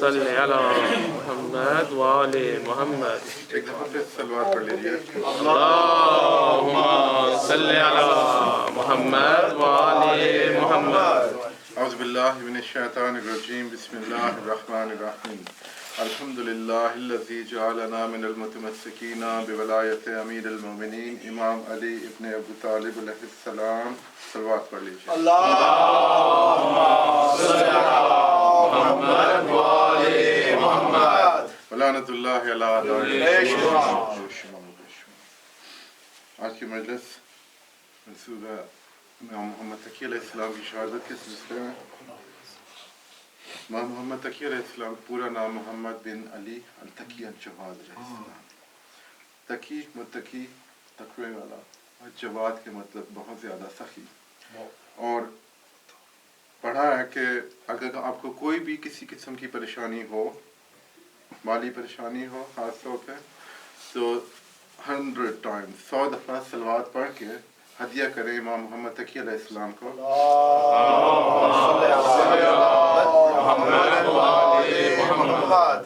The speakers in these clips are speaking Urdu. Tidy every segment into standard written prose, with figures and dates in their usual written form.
صلی علی محمد وآل محمد. ایک دفعہ پھر صلوات پڑھ لیجیے. اللہم صلی علی محمد وآل محمد. اعوذ باللہ من الشیطان الرجیم. بسم اللہ الرحمن الرحیم. الحمد للہ الذی جعلنا من المتمسکین بولایت امیر المومنین امام علی ابن ابو طالب علیہ السلام. صلوات پڑھ لیجیے. اللہم صلی علی محمد وآل محمد. ولعنت اللہ علی اعدائهم. آج کی مجلس منسوب ہے امام محمد تقی علیہ السلام کی شہادت کے سلسلے میں. امام محمد تقی علیہ السلام پورا نام محمد بن علی التقی الجواد علیہ السلام. تقی متقی تقوی والا اور جواد کے مطلب بہت زیادہ سخی. اور پڑھا ہے کہ اگر آپ کو کوئی بھی کسی قسم کی پریشانی ہو، مالی پریشانی ہو خاص طور پہ، تو 100 ٹائمز 100 دفعہ صلوات پڑھ کے ہدیہ کریں امام محمد تقی علیہ السلام کو.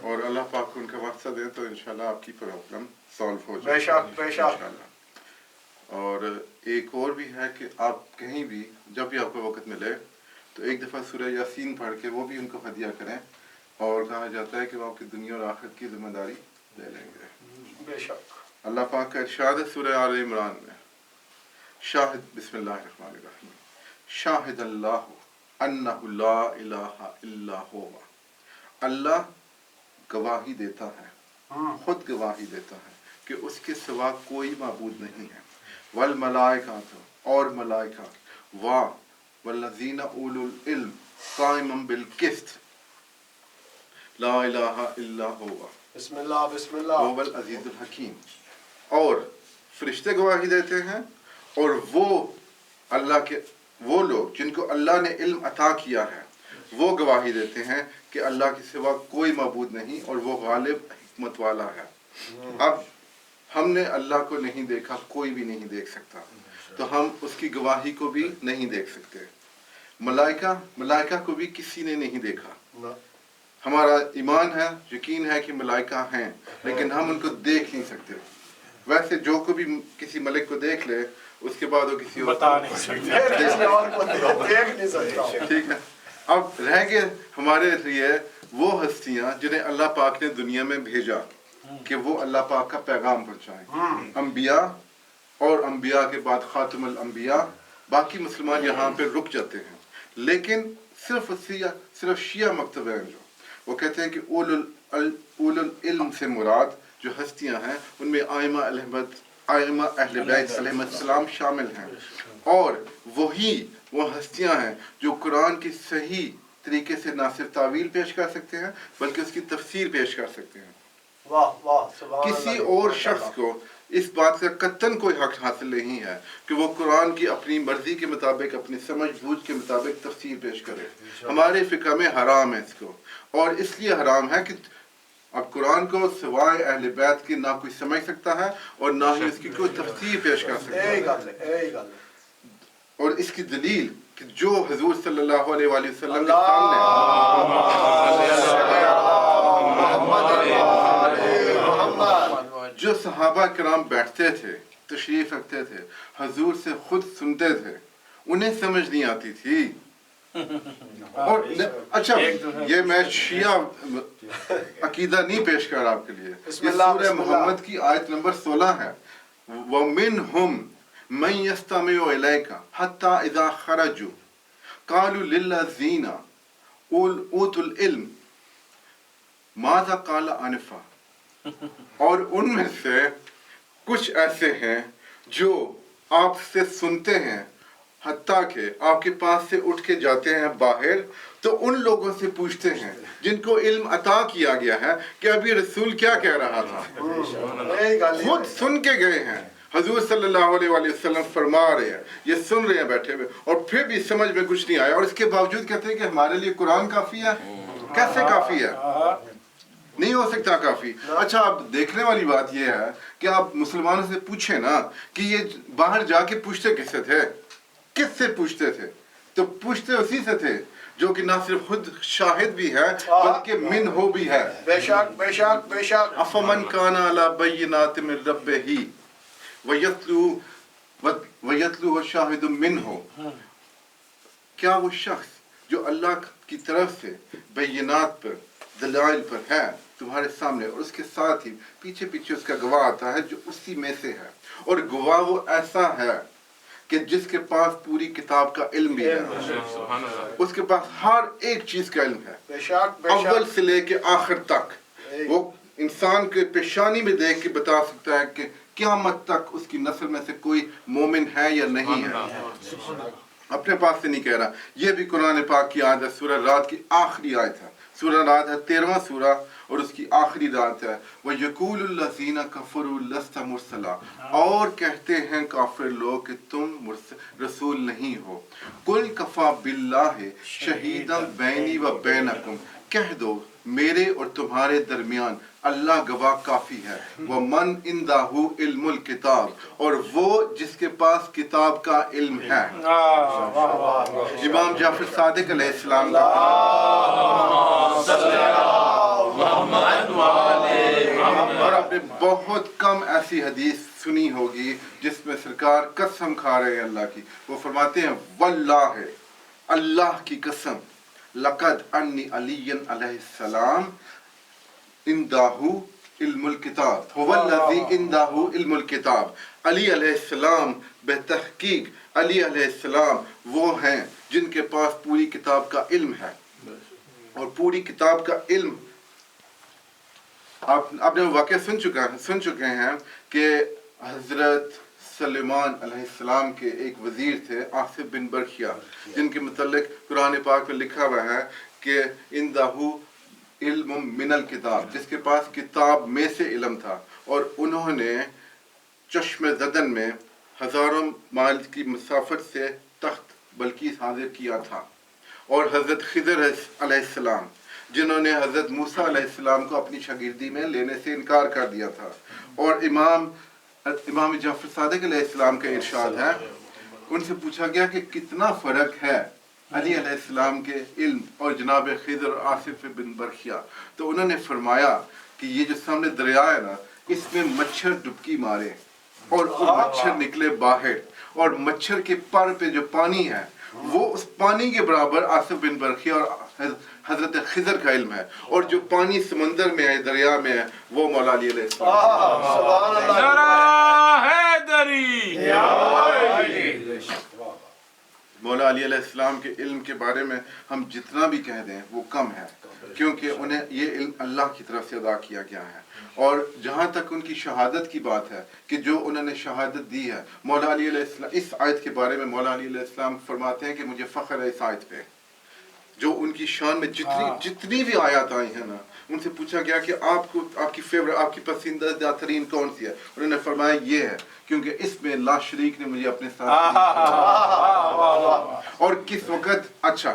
اور اللہ پاک کو ان کا مقصد ہے تو انشاءاللہ آپ کی پرابلم سالو ہو جائے. بے شک. اور ایک اور بھی ہے کہ آپ کہیں بھی جب بھی آپ کو وقت ملے تو ایک دفعہ سورہ یاسین پڑھ کے وہ بھی ان کو ہدیہ کریں. اور کہا جاتا ہے کہ وہ آپ کی دنیا اور آخرت کی ذمہ داری لے لیں گے. بے شک. اللہ پاک کا ارشاد ہے سورہ آل عمران میں، شاہد بسم اللہ الرحمن الرحیم شاہد اللہ انہ لا الہ الا ہوا. اللہ گواہی دیتا ہے، خود گواہی دیتا ہے کہ اس کے سوا کوئی معبود نہیں ہے. والملائکۃ اور ملائکہ، والذین اولو العلم قائما بالقسط لا الہ الا ہوا بسم اللہ بسم اللہ هو العزیز الحکیم. اور فرشتے گواہی دیتے ہیں، اور وہ اللہ کے وہ لوگ جن کو اللہ نے علم عطا کیا ہے وہ گواہی دیتے ہیں کہ اللہ کے سوا کوئی معبود نہیں اور وہ غالب حکمت والا ہے. اب ہم نے اللہ کو نہیں دیکھا، کوئی بھی نہیں دیکھ سکتا، تو ہم اس کی گواہی کو بھی نہیں دیکھ سکتے. ملائکہ کو بھی کسی نے نہیں دیکھا. ہمارا ایمان ہے، یقین ہے کہ ملائکہ ہیں، لیکن ہم ان کو دیکھ نہیں سکتے. ویسے جو کو بھی کسی ملک کو دیکھ لے اس کے بعد وہ کسی اور بتا نہیں سکتا. ٹھیک ہے. اب رہ گئے ہمارے لیے وہ ہستیاں جنہیں اللہ پاک نے دنیا میں بھیجا کہ وہ اللہ پاک کا پیغام پہنچائیں. انبیاء اور انبیاء کے بعد خاتم الانبیاء. باقی مسلمان یہاں پہ رک جاتے ہیں، لیکن صرف شیعہ مکتب ہیں جو وہ کہتے ہیں کہ اول العلم سے مراد جو ہستیاں ہیں ان میں ائمہ اہل بیت علیہ السلام شامل ہیں. اور وہی وہ ہستیاں ہیں جو قرآن کی صحیح طریقے سے نہ صرف تعویل پیش کر سکتے ہیں بلکہ اس کی تفسیر پیش کر سکتے ہیں. کسی اور شخص کو اس بات کا قطعاً کوئی حق حاصل نہیں ہے کہ وہ قرآن کی اپنی مرضی کے مطابق، اپنی سمجھ بوجھ کے مطابق تفسیر پیش کرے. ہمارے فقہ میں حرام ہے اس کو، اور اس لیے حرام ہے کہ اب قرآن کو سوائے اہل بیت کے نہ کوئی سمجھ سکتا ہے اور نہ ہی اس کی کوئی تفسیر پیش کر سکتا ہے. اور اس کی دلیل کہ جو حضور صلی اللہ علیہ وآلہ وسلم کے سامنے جو صحابہ کرام بیٹھتے تھے، تشریف رکھتے تھے، حضور سے خود سنتے تھے، انہیں سمجھ نہیں آتی تھی. اور اچھا یہ میں شیعہ عقیدہ نہیں پیش کر رہا آپ کے لیے. یہ سورہ محمد کی آیت نمبر 16 ہے. وَمِنْهُمْ مَنْ يَسْتَمِعُ إِلَيْكَ حَتَّى إِذَا خَرَجُوا قَالُوا لِلَّذِينَ أُوتُوا الْعِلْمَ مَاذَا قَالَ آنِفًا. اور ان میں سے کچھ ایسے ہیں جو آپ سے سنتے ہیں حتیٰ کہ آپ کے پاس سے اٹھ کے جاتے ہیں باہر تو ان لوگوں سے پوچھتے ہیں جن کو علم عطا کیا گیا ہے کہ ابھی رسول کیا کہہ رہا تھا. خود سن کے گئے ہیں. حضور صلی اللہ علیہ وآلہ وسلم فرما رہے ہیں، یہ سن رہے ہیں بیٹھے ہوئے، اور پھر بھی سمجھ میں کچھ نہیں آیا، اور اس کے باوجود کہتے ہیں کہ ہمارے لیے قرآن کافی ہے. کیسے کافی ہے؟ نہیں ہو سکتا کافی. اچھا اب دیکھنے والی بات یہ ہے کہ آپ مسلمانوں سے پوچھیں نا کہ یہ باہر جا کے پوچھتے کس سے تھے، کس سے پوچھتے تھے؟ تو پوچھتے اسی سے تھے جو کہ نہ صرف خود شاہد بھی ہے بلکہ من ہو بھی ہے. بے شک بے شک بے شک. افمن کان علی بینات من ربہ ویتلو شاہد منہ، کیا وہ شخص جو اللہ کی طرف سے بینات پر دلائل پر ہے تمہارے سامنے اور اس کے ساتھ ہی پیچھے پیچھے اس کا گواہ آتا ہے جو اسی میں سے ہے، اور گواہ وہ ایسا ہے کہ جس کے پاس پوری کتاب کا علم بھی ہے، اس کے پاس ہر ایک چیز کا علم ہے، بے شک بے اول شک. سے لے کے آخر تک. وہ انسان کے پیشانی میں دیکھ کے بتا سکتا ہے کہ قیامت تک اس کی نسل میں سے کوئی مومن ہے یا نہیں ہے. اپنے پاس سے نہیں کہہ رہا. یہ بھی قرآن پاک کی آیت ہے، سورہ رعد کی آخری آیت ہے. سورہ رعد ہے 13واں سورہ اور اس کی آخری رات ہے. وَيَقُولُ الَّذِينَ كَفَرُوا لَسْتَ مُرْسَلًا، اور کہتے ہیں کافر لوگ کہ تم رسول نہیں ہو. قُلْ كَفَى بِاللَّهِ شَهِيدًا بَيْنِي وَبَيْنَكُمْ، کہہ دو میرے اور تمہارے درمیان اللہ گواہ کافی ہے. وَمَنْ عِنْدَهُ عِلْمُ الْكِتَابِ، اور وہ جس کے پاس کتاب کا علم ہے. امام جعفر صادق علیہ السلام کا اور آپ نے بہت کم ایسی حدیث سنی ہوگی جس میں سرکار قسم کھا رہے ہیں اللہ کی. وہ فرماتے ہیں واللہ، اللہ کی قسم، لقد انی علی علیہ السلام عندہ علم الکتاب، هو الذی عندہ علم الکتاب. علی علیہ السلام بتحقیق علی علیہ السلام وہ ہیں جن کے پاس پوری کتاب کا علم ہے. اور پوری کتاب کا علم آپ نے واقعہ سن چکے ہیں کہ حضرت سلیمان علیہ السلام کے ایک وزیر تھے آصف بن برخیا، جن کے متعلق قرآن پاک میں لکھا ہوا ہے کہ عندہ علم من الکتاب، جس کے پاس کتاب میں سے علم تھا. اور انہوں نے چشم زدن میں ہزاروں مائل کی مسافت سے تخت بلقیس حاضر کیا تھا. اور حضرت خضر علیہ السلام جنہوں نے حضرت موسیٰ علیہ السلام کو اپنی شاگردی میں لینے سے انکار کر دیا تھا. اور امام جعفر صادق علیہ السلام کا ارشاد ہے، ان سے پوچھا گیا کہ کتنا فرق ہے علی علیہ السلام کے علم اور جناب خضر اور آصف بن برخیا. تو انہوں نے فرمایا کہ یہ جو سامنے دریا ہے نا، اس میں مچھر ڈبکی مارے اور مچھر نکلے باہر، اور مچھر کے پر پہ جو پانی ہے وہ اس پانی کے برابر آصف بن برخیا اور حضرت خضر کا علم ہے. اور جو پانی سمندر میں ہے، دریا میں ہے، وہ مولا علی علیہ السلام. مولا علی علیہ السلام کے علم کے بارے میں ہم جتنا بھی کہہ دیں وہ کم ہے، کیونکہ انہیں یہ علم اللہ کی طرف سے عطا کیا گیا ہے. اور جہاں تک ان کی شہادت کی بات ہے کہ جو انہوں نے شہادت دی ہے، مولا علی علیہ السلام اس آیت کے بارے میں مولا علی علیہ السلام فرماتے ہیں کہ مجھے فخر ہے اس آیت پہ. جو ان کی شان میں جتنی بھی آیات آئی ہیں نا، ان سے پوچھا گیا کہ آپ کی فیورٹ، آپ کی پسندیدہ ترین کون سی ہے؟ انہوں نے فرمایا یہ ہے، کیونکہ اس میں لا شریک نے مجھے اپنے ساتھ. اور کس وقت اچھا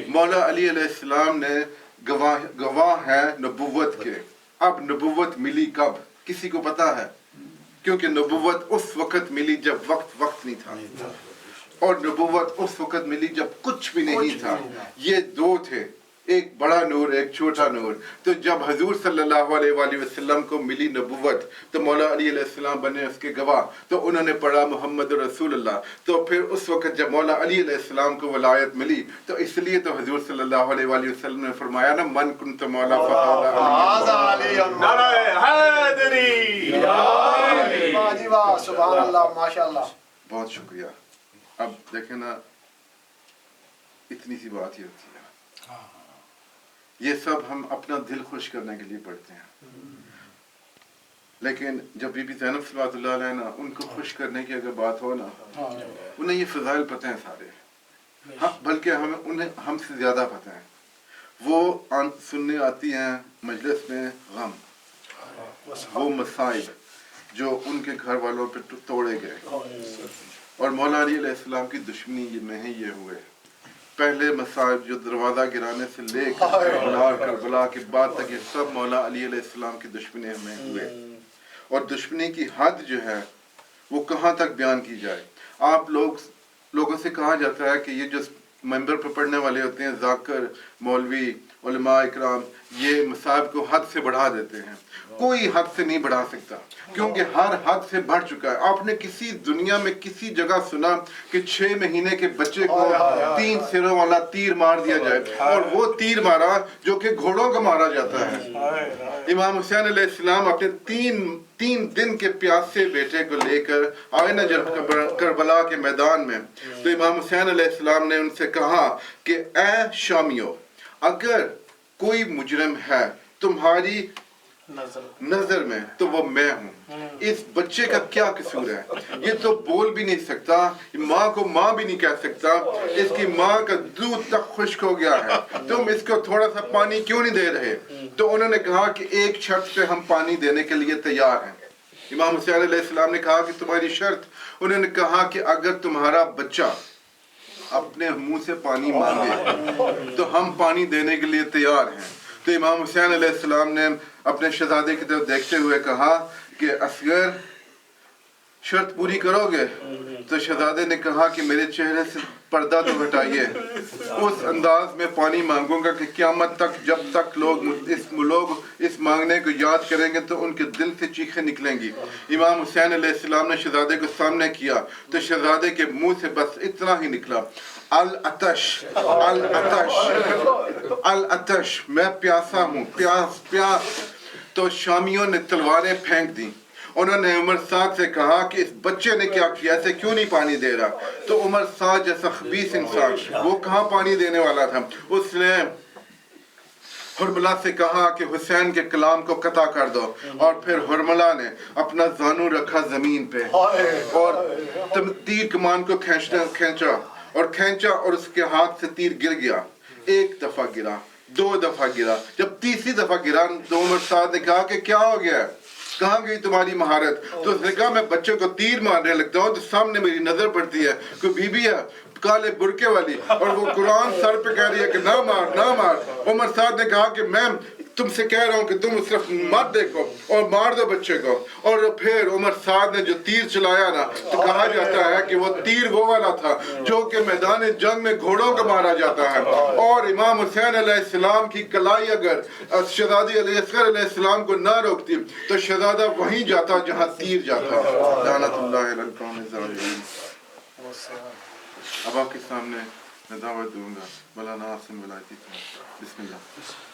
مولا علی علیہ السلام نے گواہ ہے نبوت کے. اب نبوت ملی کب کسی کو پتا ہے؟ کیونکہ نبوت اس وقت ملی جب وقت نہیں تھا، اور نبوت اس وقت ملی جب کچھ بھی نہیں تھا. یہ دو تھے، ایک بڑا نور ایک چھوٹا نور. تو جب حضور صلی اللہ علیہ وآلہ وسلم کو ملی نبوت تو مولا علی علیہ السلام بنے اس کے گواہ. تو انہوں نے پڑھا محمد رسول اللہ. تو پھر اس وقت جب مولا علی علیہ السلام کو ولایت ملی تو اس لیے تو حضور صلی اللہ علیہ وآلہ وسلم نے فرمایا نا، من کنت مولا فہذا علی. سبحان اللہ، ماشاءاللہ. بہت شکریہ. اب دیکھیں نا، اتنی سی بات ہی ہوتی ہے. یہ سب ہم اپنا دل خوش کرنے کے لیے پڑھتے ہیں، لیکن جب بی بی زینب صلوات اللہ علیہ نا، ان کو خوش کرنے کی اگر بات ہو نا، انہیں یہ فضائل پتہ ہیں سارے، بلکہ انہیں ہم سے زیادہ پتہ ہیں. وہ سننے آتی ہیں مجلس میں غم، وہ مصائب جو ان کے گھر والوں پہ توڑے گئے. اور مولا علی علیہ السلام کی دشمنی میں ہی یہ ہوئے. پہلے مصائب جو دروازہ گرانے سے لے کر کربلا کے بعد تک، یہ سب مولا علی علیہ السلام کی دشمنی میں ہوئے. اور دشمنی کی حد جو ہے وہ کہاں تک بیان کی جائے. آپ لوگ لوگوں سے کہا جاتا ہے کہ یہ جو ممبر پر پڑھنے والے ہوتے ہیں ذاکر مولوی علماء اکرام یہ مصائب کو حد سے بڑھا دیتے ہیں. کوئی حد سے نہیں بڑھا سکتا کیونکہ ہر حد سے بڑھ چکا ہے. آپ نے کسی دنیا میں کسی جگہ سنا کہ 6 مہینے کے بچے کو 3 سروں والا تیر مار دیا جائے اور وہ تیر مارا جو کہ گھوڑوں کا مارا جاتا ہے. امام حسین علیہ السلام اپنے 3 دن کے پیاسے بیٹے کو لے کر آئے نا جب کربلا کے میدان میں تو امام حسین علیہ السلام نے ان سے کہا کہ اے شامیوں اگر کوئی مجرم ہے تمہاری نظر میں تو وہ میں ہوں. اس بچے کا کیا قصور ہے؟ یہ تو بول بھی نہیں سکتا, ماں کو ماں بھی نہیں کہہ سکتا, اس کی ماں کا دودھ تک خشک ہو گیا ہے, تم اس کو تھوڑا سا پانی کیوں نہیں دے رہے؟ تو انہوں نے کہا کہ ایک شرط پہ ہم پانی دینے کے لیے تیار ہیں. امام حسین علیہ السلام نے کہا کہ تمہاری شرط؟ انہوں نے کہا کہ اگر تمہارا بچہ اپنے منہ سے پانی مانگے تو ہم پانی دینے کے لیے تیار ہیں. تو امام حسین علیہ السلام نے اپنے شہزادے کی طرف دیکھتے ہوئے کہا کہ اصغر شرط پوری کرو گے؟ تو شہزادے نے کہا کہ میرے چہرے سے پردہ تو ہٹائیے, اس انداز میں پانی مانگوں گا کہ قیامت تک جب تک لوگ اس مانگنے کو یاد کریں گے تو ان کے دل سے چیخیں نکلیں گی. امام حسین علیہ السلام نے شہزادے کو سامنے کیا تو شہزادے کے منہ سے بس اتنا ہی نکلا, العطش العطش العطش, میں پیاسا ہوں, پیاس. تو شامیوں نے تلواریں پھینک دیں. انہوں نے عمر سعد سے کہا کہ اس بچے نے کیا کیا, ایسے کیوں نہیں پانی دے رہا؟ تو عمر سعد جیسا خبیث انسان وہ کہاں پانی دینے والا تھا, اس نے حرملہ سے کہا کہ حسین کے کلام کو قطع کر دو, اور پھر حرملہ نے اپنا زانو رکھا زمین پہ اور تیر کمان کو کھینچا اور اس کے ہاتھ سے تیر گر گیا. 1 دفعہ گرا, 2 دفعہ گرا, جب تیسری دفعہ گرا تو عمر سعد نے کہا کہ کیا ہو گیا, کہاں گئی تمہاری مہارت؟ تو اس نے کہا میں بچے کو تیر مارنے لگتا ہوں تو سامنے میری نظر پڑتی ہے کوئی بی بی ہے کالے برقے والی اور وہ قرآن سر پہ کہہ رہی ہے کہ نہ مار نہ مار. عمر سعد نے کہا کہ میں تم سے کہہ رہا ہوں کہ تم صرف مت دیکھو اور مار دو بچے کو. اور پھر عمر سعد نے جو تیر چلایا نا تو کہا جاتا ہے کہ وہ تیر وہ والا تھا جو کہ میدان جنگ میں گھوڑوں کو مارا جاتا ہے. اور امام حسین علیہ السلام کی کلائی اگر شہزادی اصغر علیہ السلام کو نہ روکتی تو شہزادہ وہیں جاتا جہاں تیر جاتا. لعنت اللہ علی القوم الظالمین. اب آپ کے سامنے میں دعوت دوں گا مولانا عاصم ولایتی. بسم اللہ.